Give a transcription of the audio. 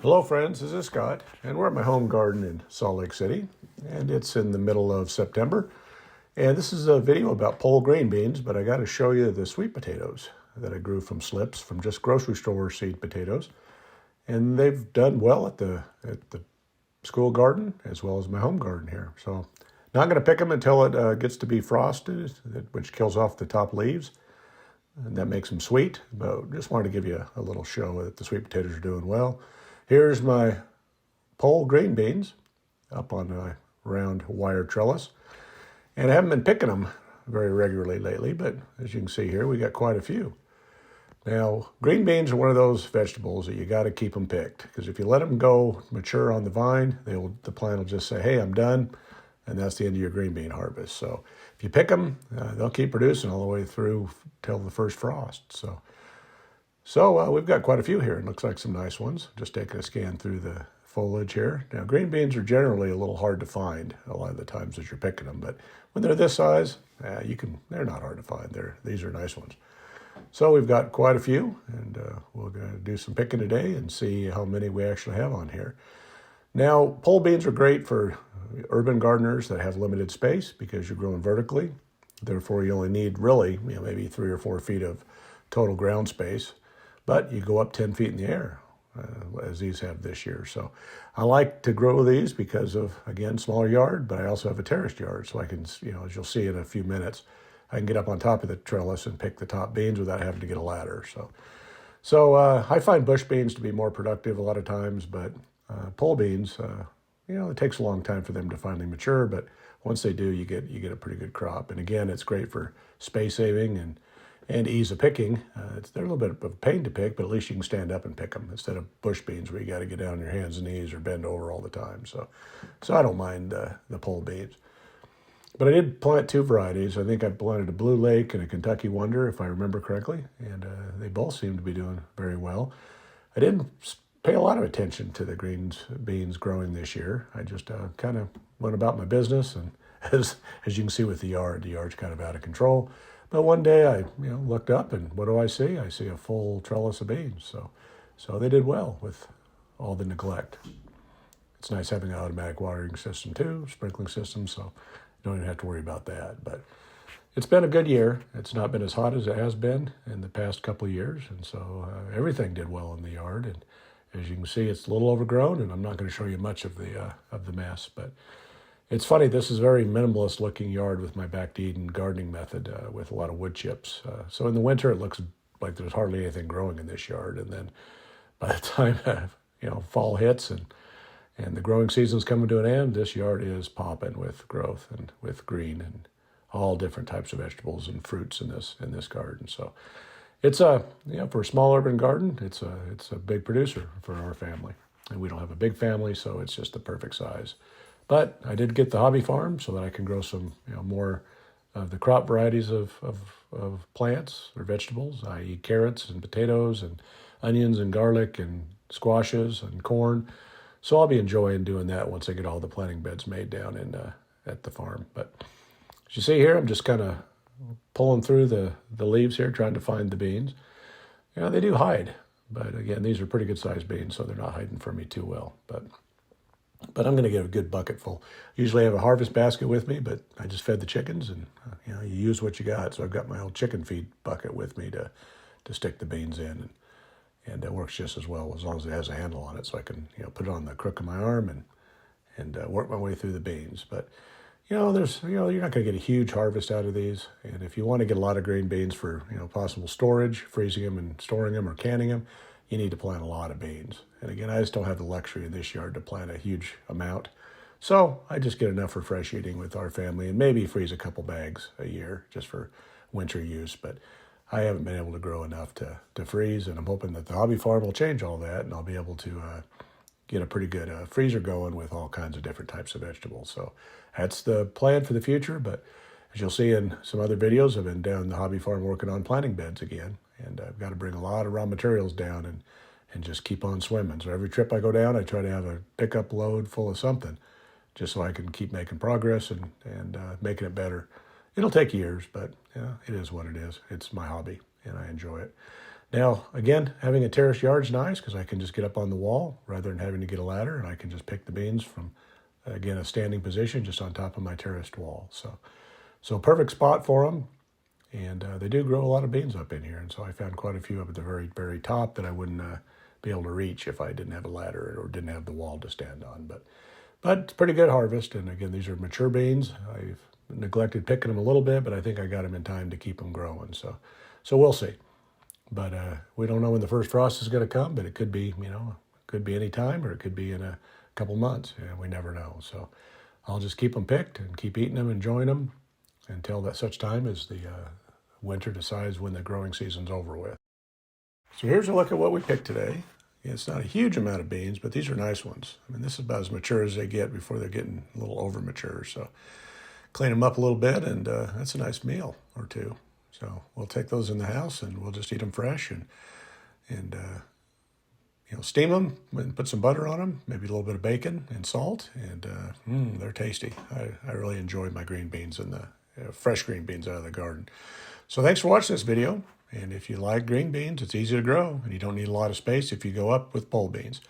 Hello friends, this is Scott, and we're at my home garden in Salt Lake City, and it's in the middle of September. And this is a video about pole green beans, but I got to show you the sweet potatoes that I grew from slips, from just grocery store seed potatoes. And they've done well at the school garden as well as my home garden here. So not going to pick them until it gets to be frosted, which kills off the top leaves. And that makes them sweet, but just wanted to give you a little show that the sweet potatoes are doing well. Here's my pole green beans up on a round wire trellis. And I haven't been picking them very regularly lately, but as you can see here, we got quite a few. Now, green beans are one of those vegetables that you got to keep them picked, because if you let them go mature on the vine, the plant will just say, hey, I'm done, and that's the end of your green bean harvest. So if you pick them, they'll keep producing all the way through till the first frost. So we've got quite a few here. It looks like some nice ones. Just taking a scan through the foliage here. Now, green beans are generally a little hard to find a lot of the times as you're picking them, but when they're this size, they're not hard to find. These are nice ones. So we've got quite a few, and we're going to do some picking today and see how many we actually have on here. Now, pole beans are great for urban gardeners that have limited space because you're growing vertically. Therefore, you only need really, maybe 3 or 4 feet of total ground space. But you go up 10 feet in the air, as these have this year. So I like to grow these because of, again, smaller yard, but I also have a terraced yard. So I can, as you'll see in a few minutes, I can get up on top of the trellis and pick the top beans without having to get a ladder. So I find bush beans to be more productive a lot of times, but pole beans, it takes a long time for them to finally mature, but once they do, you get a pretty good crop. And again, it's great for space saving and ease of picking. They're a little bit of a pain to pick, but at least you can stand up and pick them instead of bush beans where you got to get down on your hands and knees or bend over all the time. So I don't mind the pole beans. But I did plant 2 varieties. I think I planted a Blue Lake and a Kentucky Wonder, if I remember correctly, and they both seem to be doing very well. I didn't pay a lot of attention to the beans growing this year. I just kind of went about my business, and as you can see with the yard's kind of out of control. But one day I looked up, and what do I see? I see a full trellis of beans. So they did well with all the neglect. It's nice having an automatic watering system too, sprinkling system, so you don't even have to worry about that. But it's been a good year. It's not been as hot as it has been in the past couple of years, and so everything did well in the yard. And as you can see, it's a little overgrown, and I'm not going to show you much of the mess, but it's funny, this is a very minimalist looking yard with my back to Eden gardening method with a lot of wood chips. So in the winter, it looks like there's hardly anything growing in this yard. And then by the time fall hits and the growing season's coming to an end, this yard is popping with growth and with green and all different types of vegetables and fruits in this garden. So it's for a small urban garden, it's a big producer for our family. And we don't have a big family, so it's just the perfect size. But I did get the hobby farm so that I can grow some more of the crop varieties of plants or vegetables, i.e. carrots and potatoes and onions and garlic and squashes and corn. So I'll be enjoying doing that once I get all the planting beds made down at the farm. But as you see here, I'm just kind of pulling through the leaves here, trying to find the beans. They do hide, but again, these are pretty good sized beans, so they're not hiding from me too well. But I'm going to get a good bucket full. Usually I have a harvest basket with me, but I just fed the chickens, and you use what you got. So I've got my old chicken feed bucket with me to stick the beans in, and it works just as well as long as it has a handle on it, so I can put it on the crook of my arm and work my way through the beans. But you're not going to get a huge harvest out of these, and if you want to get a lot of green beans for possible storage, freezing them and storing them or canning them, you need to plant a lot of beans. And again, I just don't have the luxury in this yard to plant a huge amount. So I just get enough for fresh eating with our family and maybe freeze a couple bags a year just for winter use. But I haven't been able to grow enough to freeze, and I'm hoping that the hobby farm will change all that, and I'll be able to get a pretty good freezer going with all kinds of different types of vegetables. So that's the plan for the future. But as you'll see in some other videos, I've been down the hobby farm working on planting beds again. And I've got to bring a lot of raw materials down and just keep on swimming. So every trip I go down, I try to have a pickup load full of something just so I can keep making progress and making it better. It'll take years, but it is what it is. It's my hobby, and I enjoy it. Now, again, having a terrace yard is nice because I can just get up on the wall rather than having to get a ladder, and I can just pick the beans from, again, a standing position just on top of my terraced wall. So perfect spot for them. And they do grow a lot of beans up in here. And so I found quite a few up at the very, very top that I wouldn't be able to reach if I didn't have a ladder or didn't have the wall to stand on. But it's pretty good harvest. And again, these are mature beans. I've neglected picking them a little bit, but I think I got them in time to keep them growing. So we'll see. But we don't know when the first frost is going to come, but it could be, could be any time or it could be in a couple months. And we never know. So I'll just keep them picked and keep eating them, enjoying them until that such time as the winter decides when the growing season's over with. So here's a look at what we picked today. It's not a huge amount of beans, but these are nice ones. I mean, this is about as mature as they get before they're getting a little over mature. So clean them up a little bit, and that's a nice meal or two. So we'll take those in the house, and we'll just eat them fresh and steam them and put some butter on them, maybe a little bit of bacon and salt, and they're tasty. I really enjoy my green beans and the fresh green beans out of the garden. So thanks for watching this video. And if you like green beans, it's easy to grow, and you don't need a lot of space if you go up with pole beans.